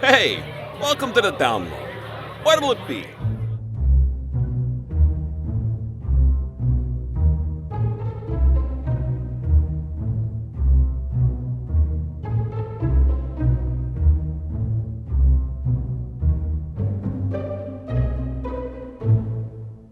Hey, welcome to the download. What'll it be?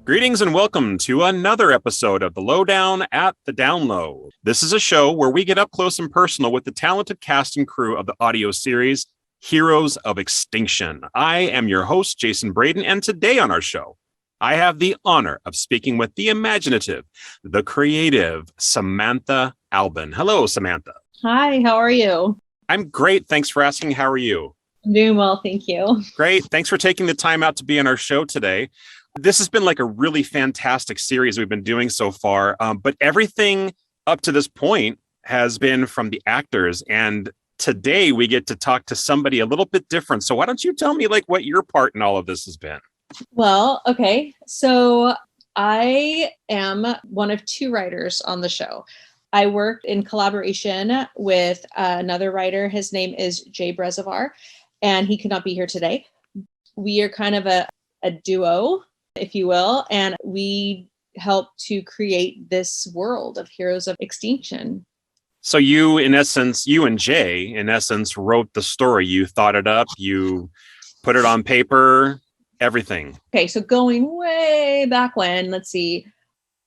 Greetings and welcome to another episode of the Lowdown at the Download. This is a show where we get up close and personal with the talented cast and crew of the audio series Heroes of Extinction. I am your host, Jason Braden, and today on our show, I have the honor of speaking with the imaginative, the creative Samantha Alban. Hello, Samantha. Hi, how are you? I'm great. Thanks for asking. How are you? I'm doing well, thank you. Great. Thanks for taking the time out to be on our show today. This has been like a really fantastic series we've been doing so far, but everything up to this point has been from the actors, and today we get to talk to somebody a little bit different. So why don't you tell me like what your part in all of this has been? Well, okay. So I am one of two writers on the show. I work in collaboration with another writer. His name is Jay Brezovar, and he could not be here today. We are kind of a duo, if you will, and we help to create this world of Heroes of Extinction. So you and Jay, in essence, wrote the story. You thought it up, you put it on paper, everything. Okay, so going way back when, let's see,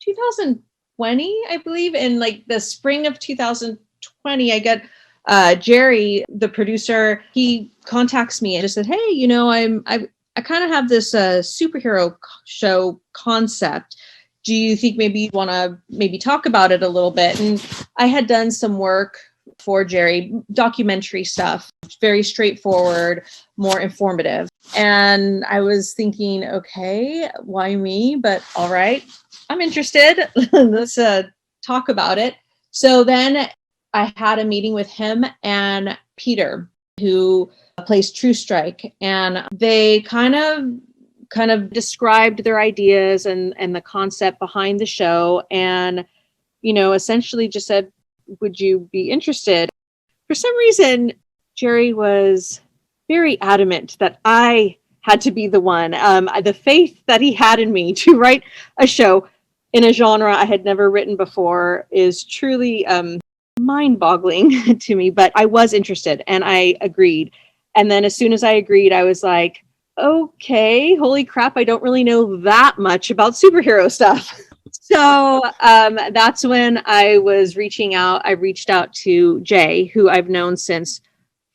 2020, I believe, in like the spring of 2020, I get Jerry, the producer, he contacts me and just said, hey, I kind of have this superhero show concept. Do you think maybe you want to maybe talk about it a little bit? And I had done some work for Jerry, documentary stuff, very straightforward, more informative. And I was thinking, okay, why me? But all right, I'm interested. Let's talk about it. So then I had a meeting with him and Peter, who plays True Strike, and they kind of described their ideas and the concept behind the show, and essentially just said, would you be interested? For some reason, Jerry was very adamant that I had to be the one. The faith that he had in me to write a show in a genre I had never written before is truly mind-boggling to me, but I was interested and I agreed. And then as soon as I agreed, I was like, okay, holy crap, I don't really know that much about superhero stuff. So that's when I was reaching out. I reached out to Jay, who I've known since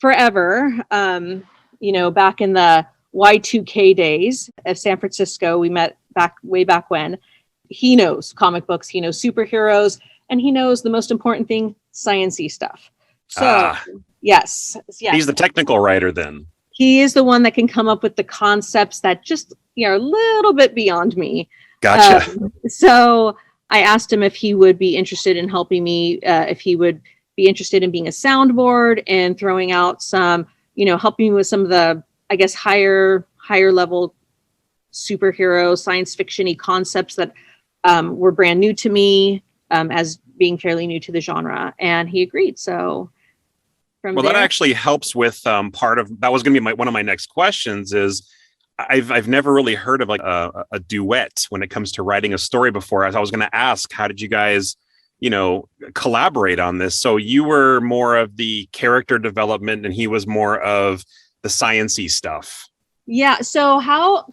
forever, back in the Y2K days of San Francisco. We met way back when. He knows comic books, he knows superheroes, and he knows the most important thing, science-y stuff. So, yes. He's the technical writer then. He is the one that can come up with the concepts that just are a little bit beyond me. Gotcha. So I asked him if he would be interested in helping me, if he would be interested in being a soundboard and throwing out some, helping me with some of the, I guess, higher level superhero science fiction-y concepts that were brand new to me, as being fairly new to the genre. And he agreed. So that actually helps with part of that was going to be one of my next questions is I've never really heard of like a duet when it comes to writing a story before. As I was going to ask, how did you guys, collaborate on this? So you were more of the character development and he was more of the science-y stuff. Yeah. So how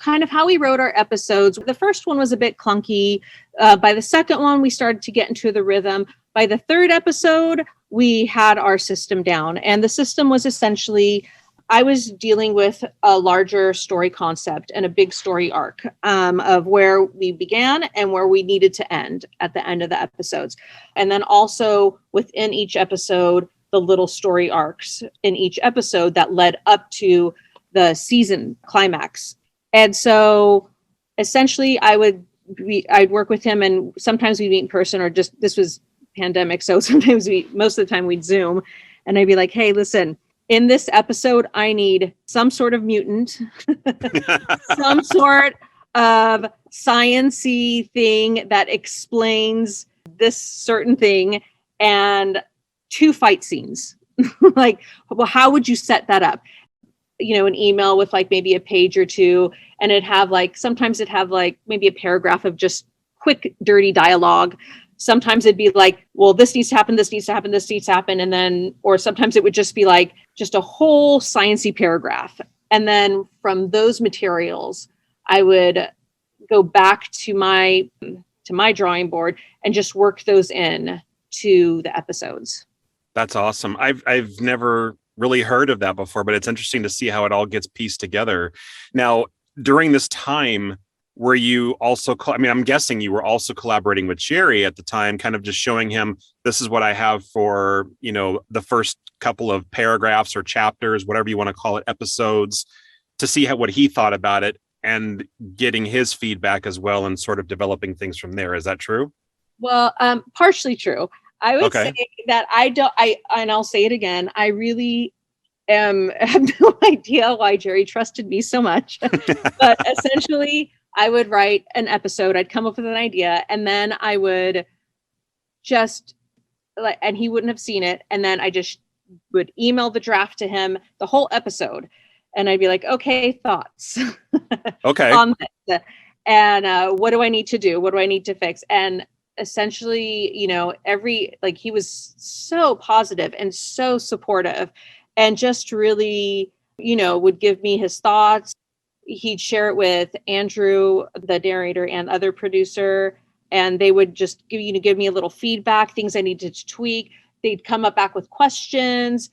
we wrote our episodes. The first one was a bit clunky. By the second one, we started to get into the rhythm. By the third episode, we had our system down, and the system was essentially, I was dealing with a larger story concept and a big story arc of where we began and where we needed to end at the end of the episodes. And then also within each episode, the little story arcs in each episode that led up to the season climax. And so essentially I'd work with him, and sometimes we'd meet in person, or just, this was pandemic, so sometimes most of the time we'd Zoom, and I'd be like, hey, listen, in this episode, I need some sort of mutant, some sort of science-y thing that explains this certain thing, and 2 fight scenes. Like, well, how would you set that up? an email with like maybe a page or two, and sometimes it'd have like maybe a paragraph of just quick, dirty dialogue. Sometimes it'd be like, well, this needs to happen, this needs to happen, this needs to happen. And then, or sometimes it would just be like just a whole sciencey paragraph. And then from those materials, I would go back to my drawing board and just work those in to the episodes. That's awesome. I've never really heard of that before, but it's interesting to see how it all gets pieced together. Now, during this time, were you also, I'm guessing you were also collaborating with Jerry at the time, kind of just showing him, this is what I have for, the first couple of paragraphs or chapters, whatever you want to call it, episodes, to see what he thought about it and getting his feedback as well and sort of developing things from there. Is that true? Well, partially true. I would say that and I'll say it again, I really have no idea why Jerry trusted me so much. But essentially, I would write an episode, I'd come up with an idea, and then I would just, and he wouldn't have seen it, and then I just would email the draft to him, the whole episode, and I'd be like, okay, thoughts. Okay. On this. And what do I need to do? What do I need to fix? And essentially, he was so positive and so supportive, and just really, would give me his thoughts. He'd share it with Andrew, the narrator, and other producer, and they would just give me a little feedback, things I needed to tweak. They'd come up back with questions,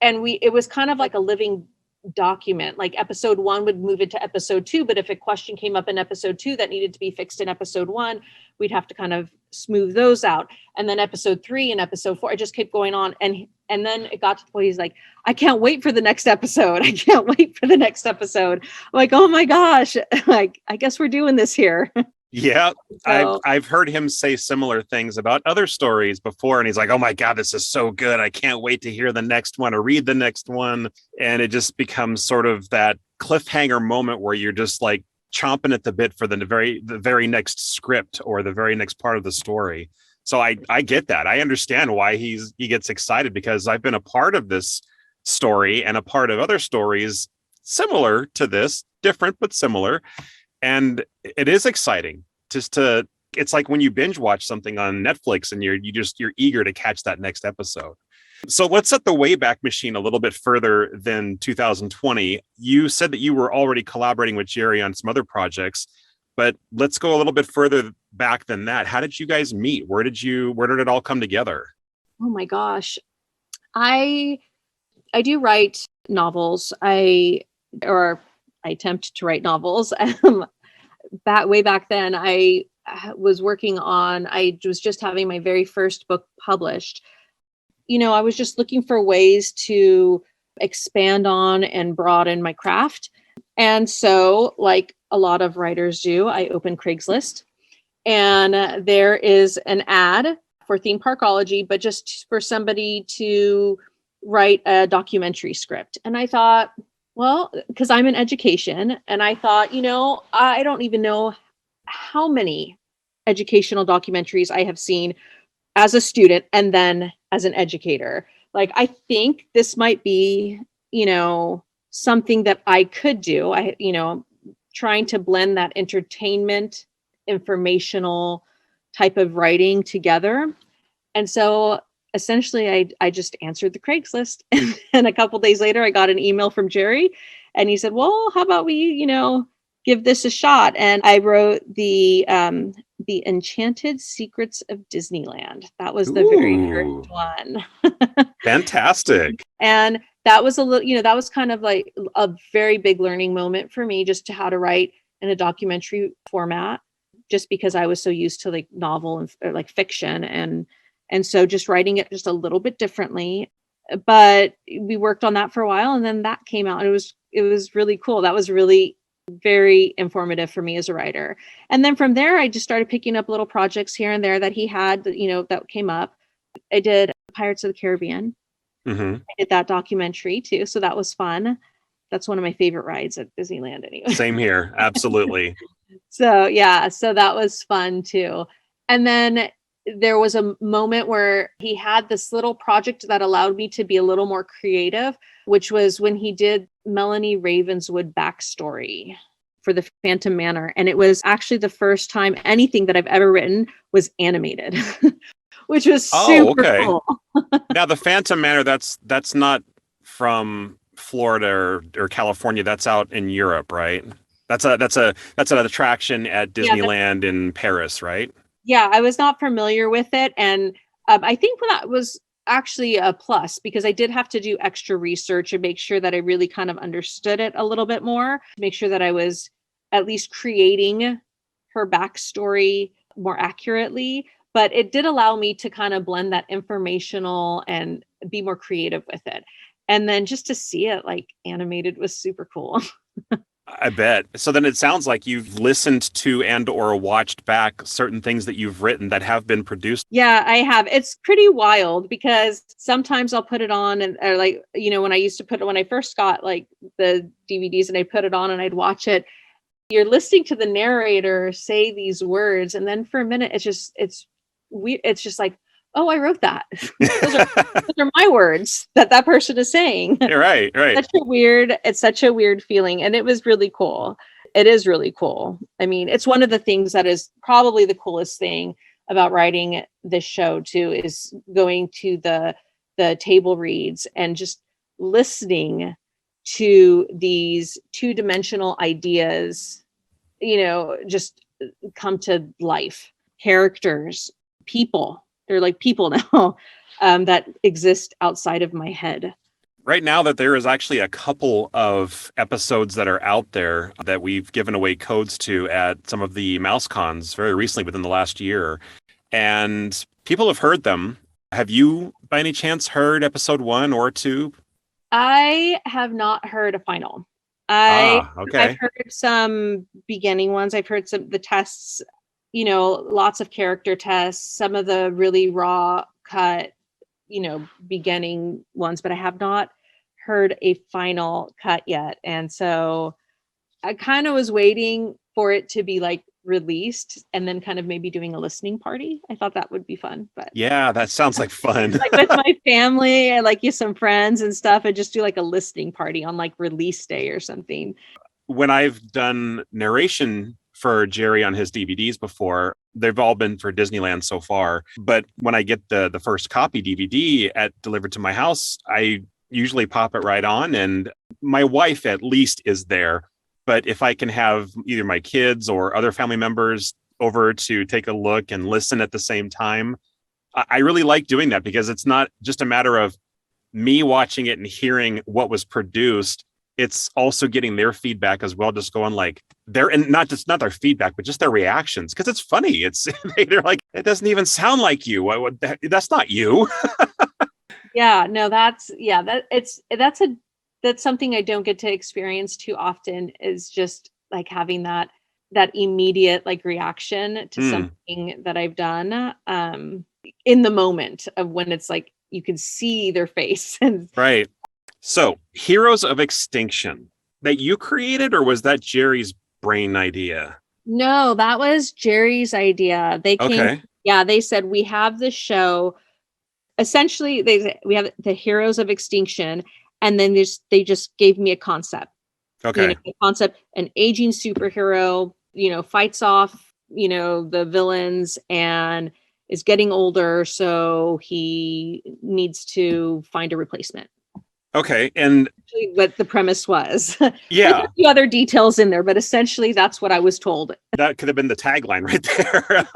and it was kind of like a living document. Like episode 1 would move into episode 2, but if a question came up in episode 2 that needed to be fixed in episode 1, we'd have to kind of smooth those out. And then episode 3 and episode 4, I just kept going on. And then it got to the point he's like, I can't wait for the next episode. I can't wait for the next episode. I'm like, oh my gosh, like, I guess we're doing this here. Yeah, So, I've heard him say similar things about other stories before, and he's like, "Oh my God, this is so good! I can't wait to hear the next one or read the next one." And it just becomes sort of that cliffhanger moment where you're just like chomping at the bit for the very next script or the very next part of the story. So I get that. I understand why he gets excited, because I've been a part of this story and a part of other stories similar to this, different but similar. And it is exciting it's like when you binge watch something on Netflix and you're eager to catch that next episode. So let's set the Wayback Machine a little bit further than 2020. You said that you were already collaborating with Jerry on some other projects, but let's go a little bit further back than that. How did you guys meet? Where did it all come together? oh my gosh, I do write novels. I attempt to write novels. Way back then, I was just having my very first book published. I was just looking for ways to expand on and broaden my craft. And so, like a lot of writers do, I opened Craigslist, and there is an ad for Theme Parkology, but just for somebody to write a documentary script. And I thought, well, because I'm in education, and I thought, I don't even know how many educational documentaries I have seen as a student and then as an educator. Like, I think this might be, something that I could do. Trying to blend that entertainment, informational type of writing together. And so essentially, I just answered the Craigslist, and a couple days later, I got an email from Jerry, and he said, "Well, how about we, give this a shot?" And I wrote the Enchanted Secrets of Disneyland. That was the very first one. Fantastic. And that was that was kind of like a very big learning moment for me, just to how to write in a documentary format, just because I was so used to like novel and like fiction, and so just writing it just a little bit differently. But we worked on that for a while, and then that came out. It was really cool. That was really very informative for me as a writer. And then from there, I just started picking up little projects here and there that he had, that came up. I did Pirates of the Caribbean. Mm-hmm. I did that documentary too. So that was fun. That's one of my favorite rides at Disneyland anyway. Same here. Absolutely. So yeah, so that was fun too. And then there was a moment where he had this little project that allowed me to be a little more creative, which was when he did Melanie Ravenswood backstory for the Phantom Manor. And it was actually the first time anything that I've ever written was animated, which was super cool. Now the Phantom Manor, that's not from Florida or California. That's out in Europe, right? That's an attraction at Disneyland in Paris, right? Yeah, I was not familiar with it. And I think that was actually a plus, because I did have to do extra research and make sure that I really kind of understood it a little bit more, make sure that I was at least creating her backstory more accurately. But it did allow me to kind of blend that informational and be more creative with it. And then just to see it like animated was super cool. I bet. So then it sounds like you've listened to and or watched back certain things that you've written that have been produced. Yeah, I have. It's pretty wild because sometimes I'll put it on and or like, when I first got like the DVDs and I put it on and I'd watch it, you're listening to the narrator say these words. And then for a minute, it's weird. It's just like, oh, I wrote that. those are my words that person is saying. Right. It's such a weird feeling. And it was really cool. It is really cool. I mean, it's one of the things that is probably the coolest thing about writing this show too, is going to the table reads and just listening to these two-dimensional ideas, just come to life. Characters, people. They're like people now that exist outside of my head. Right now that there is actually a couple of episodes that are out there that we've given away codes to at some of the mouse cons very recently within the last year. And people have heard them. Have you by any chance heard episode 1 or 2? I have not heard a final. Okay. I've heard some beginning ones. I've heard the tests, lots of character tests, some of the really raw cut, beginning ones, but I have not heard a final cut yet. And so I kind of was waiting for it to be like released and then kind of maybe doing a listening party. I thought that would be fun. But yeah, that sounds like fun. like with my family and like some friends and stuff, and just do like a listening party on like release day or something. When I've done narration for Jerry on his DVDs before, they've all been for Disneyland so far. But when I get the first copy DVD delivered to my house, I usually pop it right on, and my wife at least is there. But if I can have either my kids or other family members over to take a look and listen at the same time, I really like doing that, because it's not just a matter of me watching it and hearing what was produced. It's also getting their feedback as well, just going like and not their feedback, but just their reactions. Cause it's funny. They're like, it doesn't even sound like you. That's not you. Yeah, no, that's something I don't get to experience too often, is just like having that immediate like reaction to something that I've done in the moment of when it's like, you can see their face. Right. So, Heroes of Extinction, that you created, or was that Jerry's brain idea? No, that was Jerry's idea. They came, okay. Yeah, they said, we have this show. Essentially, we have the Heroes of Extinction, and then they just gave me a concept. Okay. A concept, an aging superhero, fights off, the villains and is getting older, so he needs to find a replacement. Okay, and what the premise was. Yeah. There's a few other details in there, but essentially that's what I was told. That could have been the tagline right there.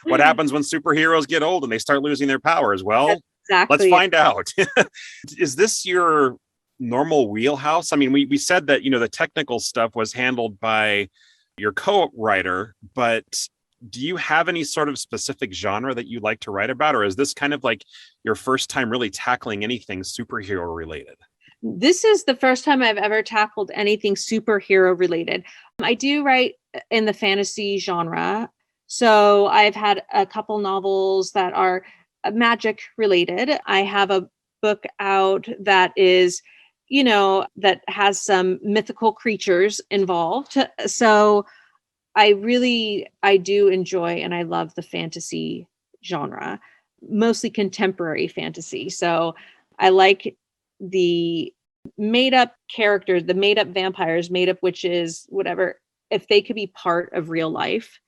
What happens when superheroes get old and they start losing their powers? Well, exactly. Let's find out. Is this your normal wheelhouse? I mean, we said that, the technical stuff was handled by your co-writer, but do you have any sort of specific genre that you like to write about? Or is this kind of like your first time really tackling anything superhero related? This is the first time I've ever tackled anything superhero related. I do write in the fantasy genre. So I've had a couple novels that are magic related. I have a book out that is, that has some mythical creatures involved. So I do enjoy and I love the fantasy genre, mostly contemporary fantasy. So I like the made up characters, the made up vampires, made up witches, whatever. If they could be part of real life,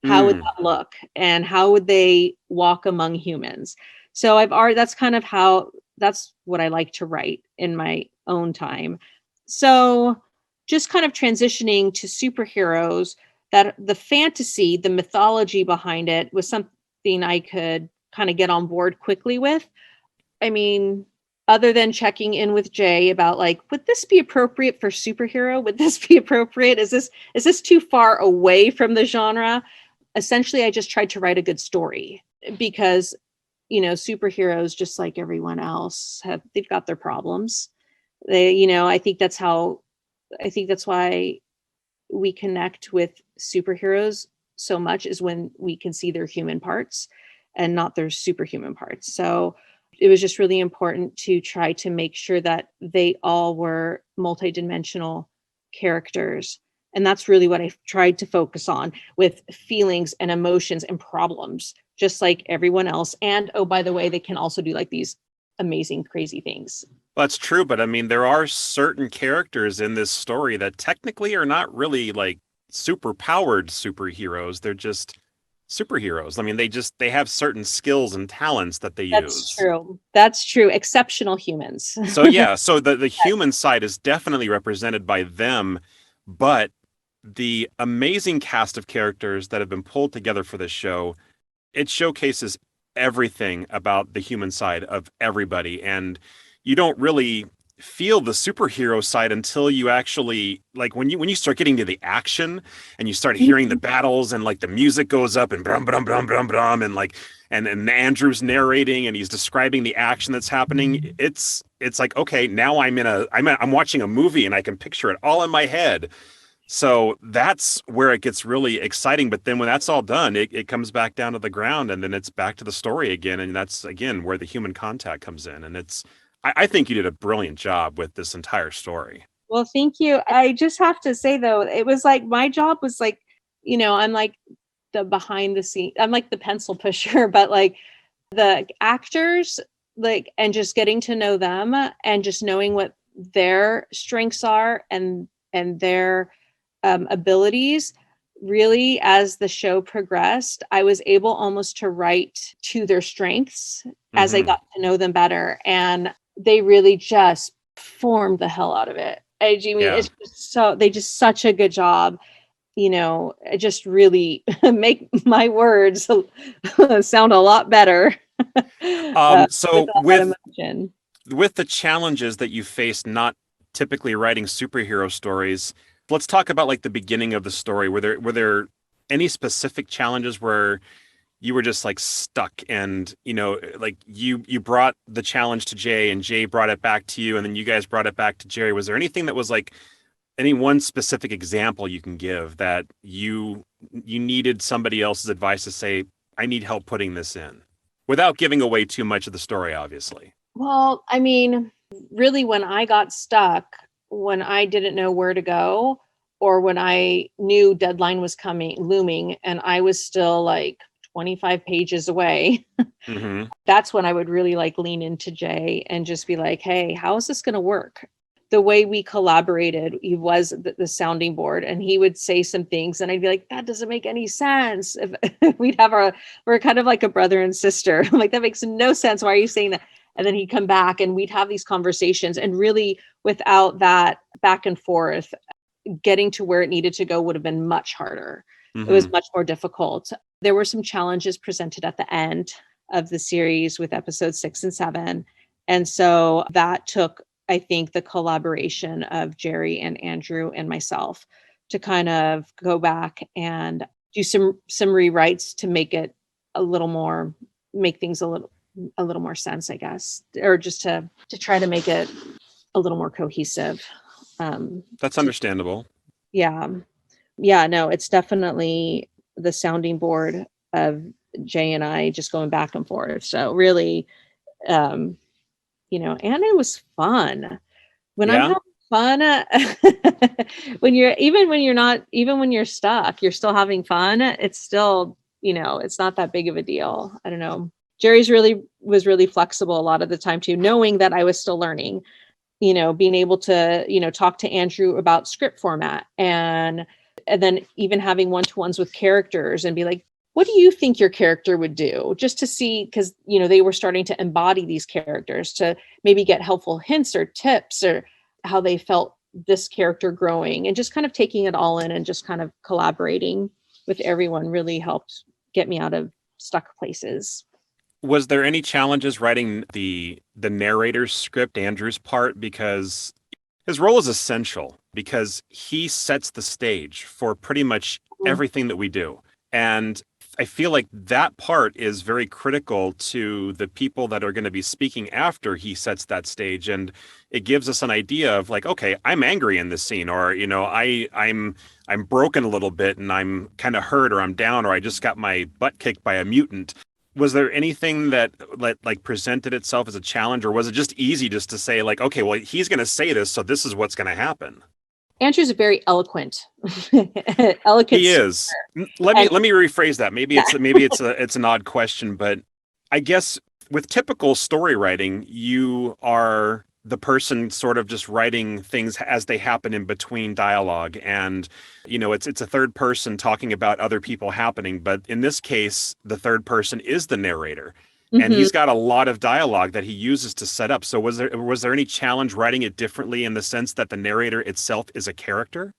how would that look? And how would they walk among humans? So that's what I like to write in my own time. So just kind of transitioning to superheroes, that the fantasy, the mythology behind it was something I could kind of get on board quickly with. I mean, other than checking in with Jay about like, would this be appropriate for superhero? Would this be appropriate? Is this too far away from the genre? Essentially, I just tried to write a good story because, superheroes, just like everyone else, they've got their problems. I think that's why we connect with superheroes so much, is when we can see their human parts and not their superhuman parts. So it was just really important to try to make sure that they all were multidimensional characters. And that's really what I tried to focus on, with feelings and emotions and problems, just like everyone else. And oh, by the way, they can also do like these amazing, crazy things. That's true, but I mean, there are certain characters in this story that technically are not really like super powered superheroes. They're just superheroes. I mean, they have certain skills and talents that they use. That's true. Exceptional humans. So yeah, so the human side is definitely represented by them, but the amazing cast of characters that have been pulled together for this show, it showcases everything about the human side of everybody, and you don't really feel the superhero side until you actually, like, when you start getting to the action and you start hearing the battles and like the music goes up and brum brum brum brum brum, and like and Andrew's narrating and he's describing the action that's happening. It's like, okay, now I'm watching a movie and I can picture it all in my head. So that's where it gets really exciting. But then when that's all done, it comes back down to the ground, and then it's back to the story again. And that's, again, where the human contact comes in. And I think you did a brilliant job with this entire story. Well, thank you. I just have to say, though, it was like my job was like, I'm like the behind the scene. I'm like the pencil pusher, but like the actors, like, and just getting to know them and just knowing what their strengths are and their abilities. Really, as the show progressed, I was able almost to write to their strengths as I got to know them better. And they really just formed the hell out of it. It's just they just such a good job. It just really make my words sound a lot better. So with the challenges that you faced, not typically writing superhero stories, let's talk about like the beginning of the story. Were there any specific challenges where you were just like stuck, and like you brought the challenge to Jay and Jay brought it back to you, and then you guys brought it back to Jerry? Was there anything that was like, any one specific example you can give that you needed somebody else's advice to say, I need help putting this in, without giving away too much of the story, obviously? Well, I mean, really, when I got stuck, when I didn't know where to go, or when I knew deadline was looming, and I was still like 25 pages away, that's when I would really like lean into Jay and just be like, hey, how is this going to work? The way we collaborated, he was the sounding board, and he would say some things and I'd be like, that doesn't make any sense. We're kind of like a brother and sister. I'm like, that makes no sense. Why are you saying that? And then he'd come back and we'd have these conversations, and really, without that back and forth, getting to where it needed to go would have been much harder. It was much more difficult. There were some challenges presented at the end of the series with episodes 6 and 7. And so that took, I think, the collaboration of Jerry and Andrew and myself to kind of go back and do some rewrites to make it make things a little more sense, I guess, or just to try to make it a little more cohesive. That's understandable. Yeah, no, it's definitely the sounding board of Jay and I just going back and forth. So really, and it was fun. When I'm having fun, when you're stuck, you're still having fun. It's still it's not that big of a deal. I don't know. Jerry's was really flexible a lot of the time too, knowing that I was still learning, being able to, talk to Andrew about script format and then even having one-to-ones with characters and be like, what do you think your character would do? Just to see, because, they were starting to embody these characters to maybe get helpful hints or tips or how they felt this character growing, and just kind of taking it all in and just kind of collaborating with everyone really helped get me out of stuck places. Was there any challenges writing the narrator's script, Andrew's part, because his role is essential because he sets the stage for pretty much everything that we do. And I feel like that part is very critical to the people that are going to be speaking after he sets that stage. And it gives us an idea of like, okay, I'm angry in this scene, or, I'm broken a little bit and I'm kind of hurt, or I'm down, or I just got my butt kicked by a mutant. Was there anything that like presented itself as a challenge, or was it just easy just to say like, okay, well, he's going to say this, so this is what's going to happen? Andrew's very eloquent. He is. Let me rephrase that. Maybe it's an odd question, but I guess with typical story writing, you are the person sort of just writing things as they happen in between dialogue, and it's a third person talking about other people happening. But in this case, the third person is the narrator. And he's got a lot of dialogue that he uses to set up. So was there any challenge writing it differently in the sense that the narrator itself is a character?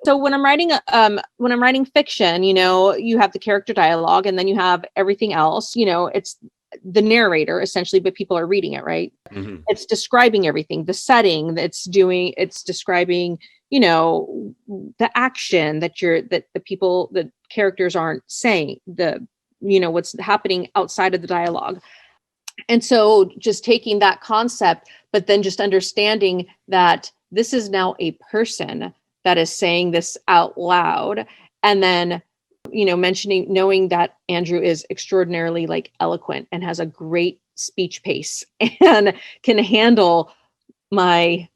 So when I'm writing fiction, you have the character dialogue, and then you have everything else. It's the narrator essentially, but people are reading it, right? Mm-hmm. It's describing everything, the setting. It's describing, the action that the characters aren't saying, what's happening outside of the dialogue. And so just taking that concept, but then just understanding that this is now a person that is saying this out loud. And then, knowing that Andrew is extraordinarily like eloquent and has a great speech pace and can handle my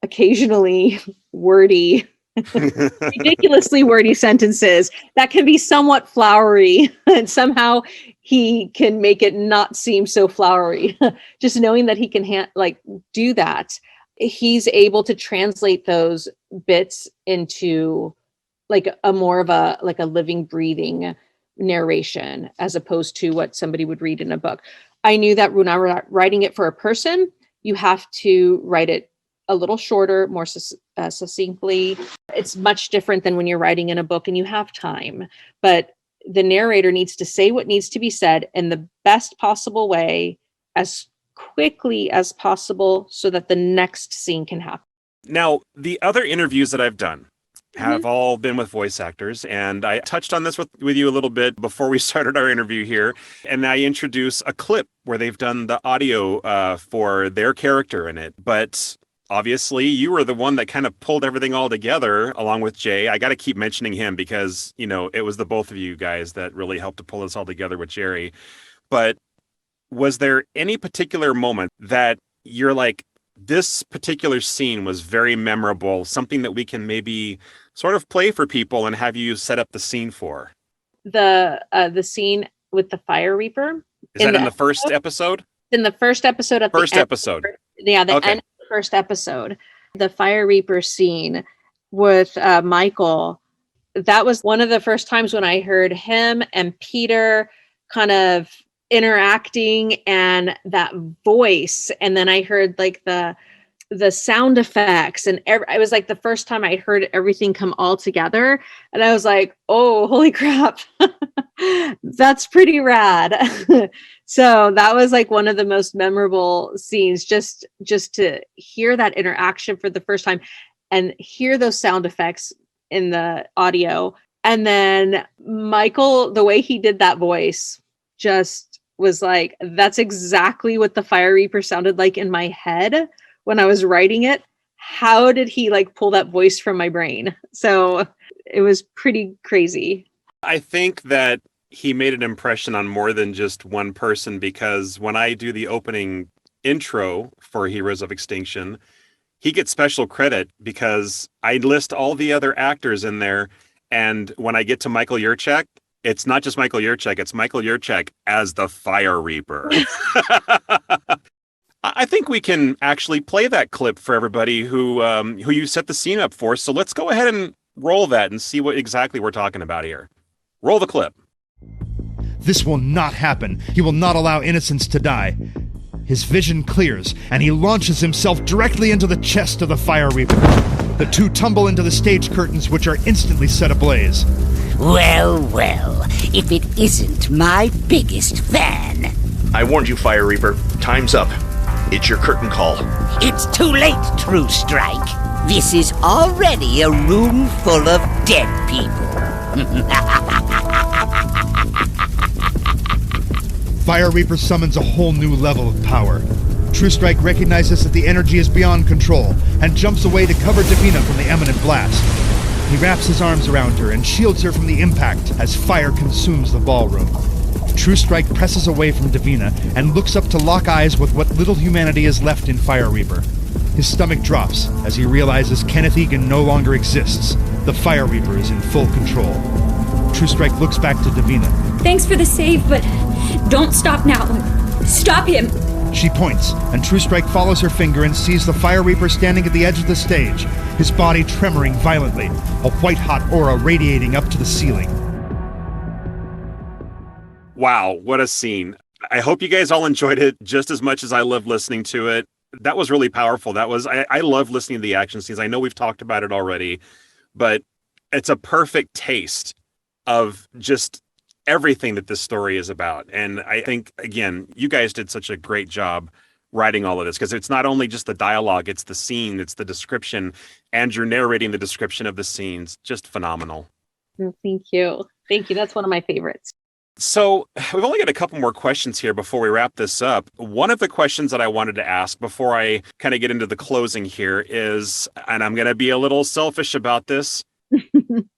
occasionally wordy, ridiculously wordy sentences that can be somewhat flowery, and somehow he can make it not seem so flowery. Just knowing that he can do that, he's able to translate those bits into like a more of a living, breathing narration, as opposed to what somebody would read in a book. I knew that when I was writing it for a person, you have to write it a little shorter, more succinctly. It's much different than when you're writing in a book and you have time. But the narrator needs to say what needs to be said in the best possible way, as quickly as possible, so that the next scene can happen. Now, the other interviews that I've done have all been with voice actors, and I touched on this with you a little bit before we started our interview here, and I introduce a clip where they've done the audio for their character in it. But obviously, you were the one that kind of pulled everything all together along with Jay. I got to keep mentioning him because, it was the both of you guys that really helped to pull this all together with Jerry. But was there any particular moment that you're like, this particular scene was very memorable, something that we can maybe sort of play for people and have you set up the scene for? The scene with the Fire Reaper. Is that in the first episode? In the first episode of first episode. Yeah, the end of the first episode. The Fire Reaper scene with Michael. That was one of the first times when I heard him and Peter kind of interacting, and that voice, and then I heard like the sound effects, and it was like the first time I heard everything come all together, and I was like, oh, holy crap. That's pretty rad. So that was like one of the most memorable scenes, just to hear that interaction for the first time and hear those sound effects in the audio. And then Michael, the way he did that voice just was like, that's exactly what the Fire Reaper sounded like in my head when I was writing it. How did he like pull that voice from my brain? So it was pretty crazy. I think that he made an impression on more than just one person, because when I do the opening intro for Heroes of Extinction, he gets special credit because I list all the other actors in there. And when I get to Michael Yurchak, It's not just Michael Yurchek, it's Michael Yurchek as the Fire Reaper. I think we can actually play that clip for everybody who you set the scene up for. So let's go ahead and roll that and see what exactly we're talking about here. Roll the clip. This will not happen. He will not allow innocents to die. His vision clears, and he launches himself directly into the chest of the Fire Reaper. The two tumble into the stage curtains, which are instantly set ablaze. Well, if it isn't my biggest fan. I warned you, Fire Reaper. Time's up. It's your curtain call. It's too late, True Strike. This is already a room full of dead people. Fire Reaper summons a whole new level of power. True Strike recognizes that the energy is beyond control and jumps away to cover Davina from the imminent blast. He wraps his arms around her and shields her from the impact as fire consumes the ballroom. True Strike presses away from Davina and looks up to lock eyes with what little humanity is left in Fire Reaper. His stomach drops as he realizes Kenneth Egan no longer exists. The Fire Reaper is in full control. True Strike looks back to Davina. Thanks for the save, but don't stop now. Stop him! She points, and True Strike follows her finger and sees the Fire Reaper standing at the edge of the stage, his body tremoring violently, a white-hot aura radiating up to the ceiling. Wow, what a scene. I hope you guys all enjoyed it just as much as I love listening to it. That was really powerful. I love listening to the action scenes. I know we've talked about it already, but it's a perfect taste of just everything that this story is about. And I think, again, you guys did such a great job writing all of this, because it's not only just the dialogue, it's the scene, it's the description, and you're narrating the description of the scenes. Just phenomenal. Thank you. That's one of my favorites. So we've only got a couple more questions here before we wrap this up. One of the questions that I wanted to ask before I kind of get into the closing here is, and I'm going to be a little selfish about this,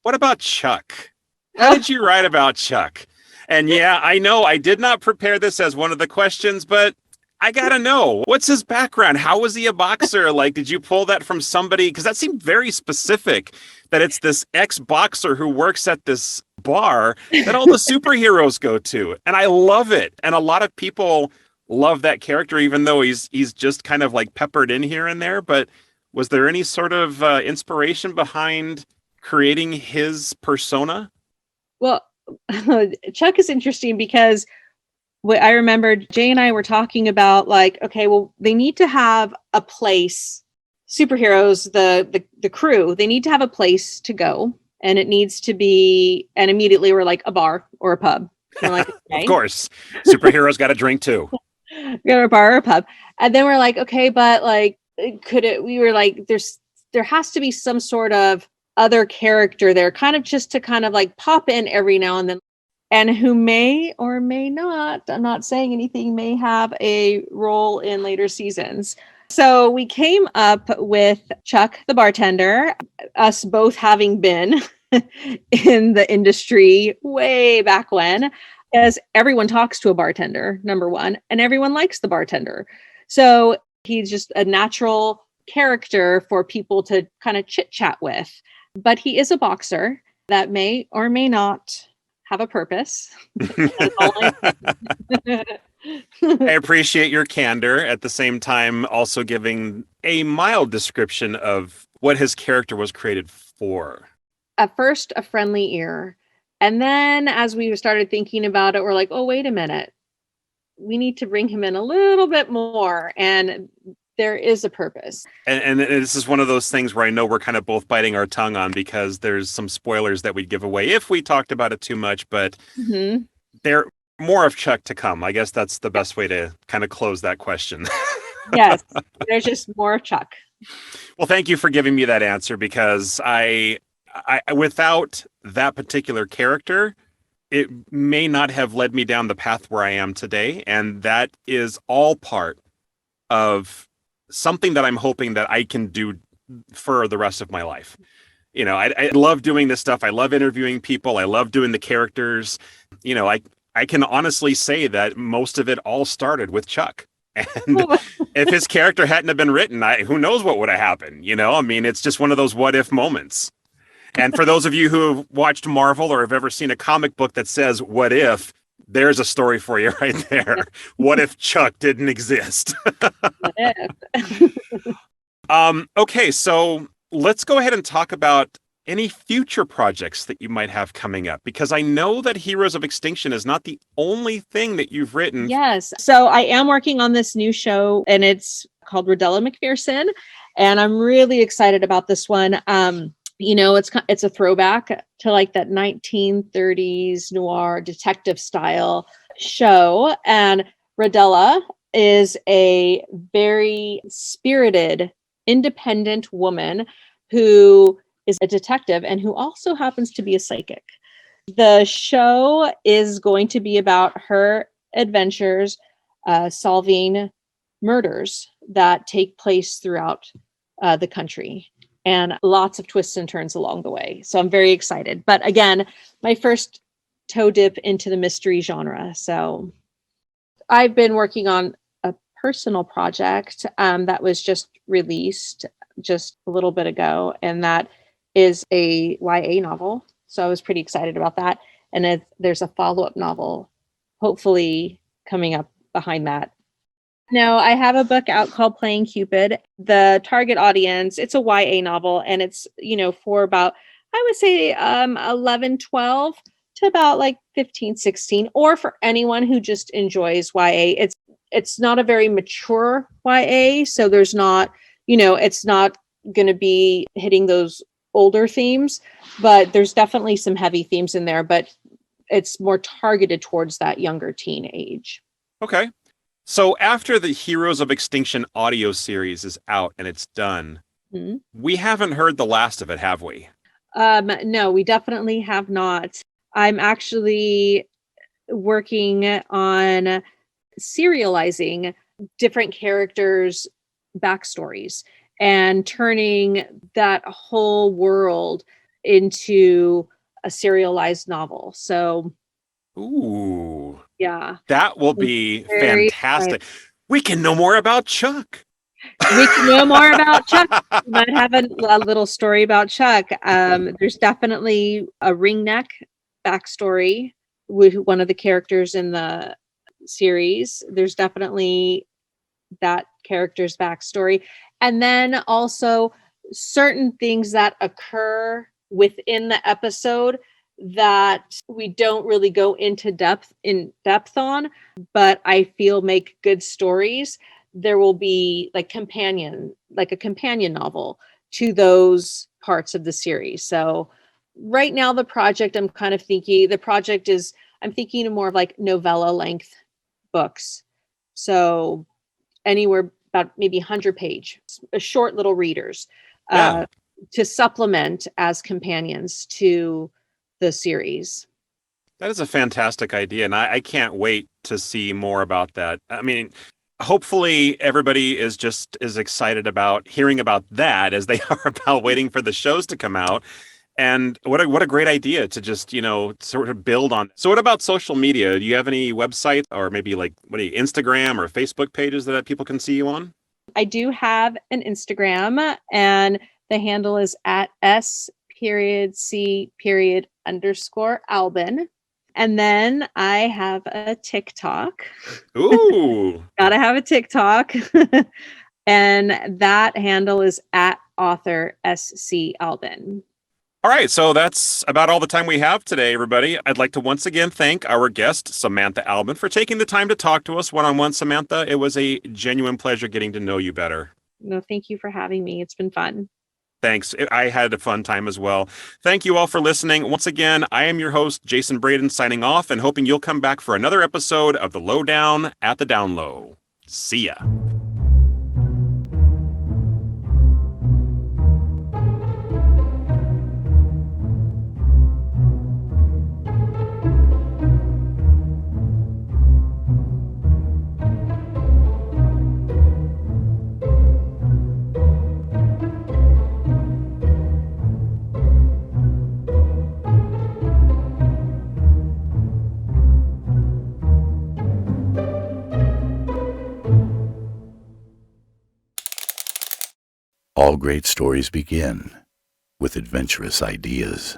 what about Chuck? How did you write about Chuck? And yeah, I know I did not prepare this as one of the questions, but I got to know, what's his background? How was he a boxer? Like, did you pull that from somebody? Because that seemed very specific, that it's this ex-boxer who works at this bar that all the superheroes go to. And I love it. And a lot of people love that character, even though he's just kind of like peppered in here and there. But was there any sort of inspiration behind creating his persona? Well, Chuck is interesting because what I remember Jay and I were talking about, like, okay, well, they need to have a place, superheroes, the crew, they need to have a place to go, and it needs to be, and immediately we're like, a bar or a pub. We're like, okay. Of course, superheroes got a drink too. Go to a bar or a pub. And then we're like, okay, but like, we were like, there has to be some sort of other character there, kind of just to kind of like pop in every now and then, and who may or may not, I'm not saying anything, may have a role in later seasons. So we came up with Chuck the Bartender, us both having been in the industry way back when, as everyone talks to a bartender, number one, and everyone likes the bartender. So he's just a natural character for people to kind of chit chat with. But he is a boxer that may or may not have a purpose. I appreciate your candor, at the same time also giving a mild description of what his character was created for. At first, a friendly ear. And then as we started thinking about it, we're like, oh, wait a minute. We need to bring him in a little bit more. And there is a purpose. And this is one of those things where I know we're kind of both biting our tongue on, because there's some spoilers that we'd give away if we talked about it too much, but there more of Chuck to come. I guess that's the best way to kind of close that question. Yes, there's just more of Chuck. Well, thank you for giving me that answer, because I without that particular character, it may not have led me down the path where I am today. And that is all part of something that I'm hoping that I can do for the rest of my life. You know, I love doing this stuff. I love interviewing people. I love doing the characters. You know, I can honestly say that most of it all started with Chuck. And if his character hadn't have been written, who knows what would have happened? You know, I mean, it's just one of those what if moments. And for those of you who have watched Marvel or have ever seen a comic book that says, what if, there's a story for you right there. What if Chuck didn't exist? What if? Okay, so let's go ahead and talk about any future projects that you might have coming up, because I know that Heroes of Extinction is not the only thing that you've written. Yes. So I am working on this new show, and it's called Rodella McPherson, and I'm really excited about this one. It's a throwback to like that 1930s noir detective style show, and Rodella is a very spirited, independent woman who is a detective and who also happens to be a psychic. The show is going to be about her adventures solving murders that take place throughout the country, and lots of twists and turns along the way. So I'm very excited. But again, my first toe dip into the mystery genre. So I've been working on a personal project that was just released just a little bit ago, and that is a YA novel. So I was pretty excited about that. And there's a follow-up novel, hopefully coming up behind that. No, I have a book out called Playing Cupid. The target audience, it's a YA novel, and it's, for about, I would say 11, 12 to about like 15, 16, or for anyone who just enjoys YA. It's not a very mature YA, so there's not, it's not going to be hitting those older themes, but there's definitely some heavy themes in there, but it's more targeted towards that younger teen age. Okay. So after the Heroes of Extinction audio series is out and it's done, we haven't heard the last of it, have we? No, we definitely have not. I'm actually working on serializing different characters' backstories and turning that whole world into a serialized novel. So, ooh, yeah, that will be fantastic. We can know more about Chuck. We can know more about Chuck. We might have a little story about Chuck. There's definitely a ringneck backstory with one of the characters in the series. There's definitely that character's backstory. And then also certain things that occur within the episode that we don't really go into depth on, but I feel make good stories. There will be like a companion novel to those parts of the series. So right now I'm thinking of more of like novella length books. So anywhere about maybe 100-page, short little readers to supplement as companions to the series. That is a fantastic idea, and I can't wait to see more about that. I mean, hopefully everybody is just as excited about hearing about that as they are about waiting for the shows to come out. And what a great idea to just, sort of build on. So what about social media? Do you have any website or maybe like Instagram or Facebook pages that people can see you on? I do have an Instagram, and the handle is at @C_Alban. And then I have a TikTok. Ooh. Gotta have a TikTok. And that handle is at author SC Alban. All right, so that's about all the time we have today, everybody. I'd like to once again thank our guest, Samantha Alban, for taking the time to talk to us one-on-one. Samantha, it was a genuine pleasure getting to know you better. No, thank you for having me. It's been fun. Thanks. I had a fun time as well. Thank you all for listening. Once again, I am your host, Jason Braden, signing off and hoping you'll come back for another episode of the Lowdown at the Down Low. See ya. All great stories begin with adventurous ideas.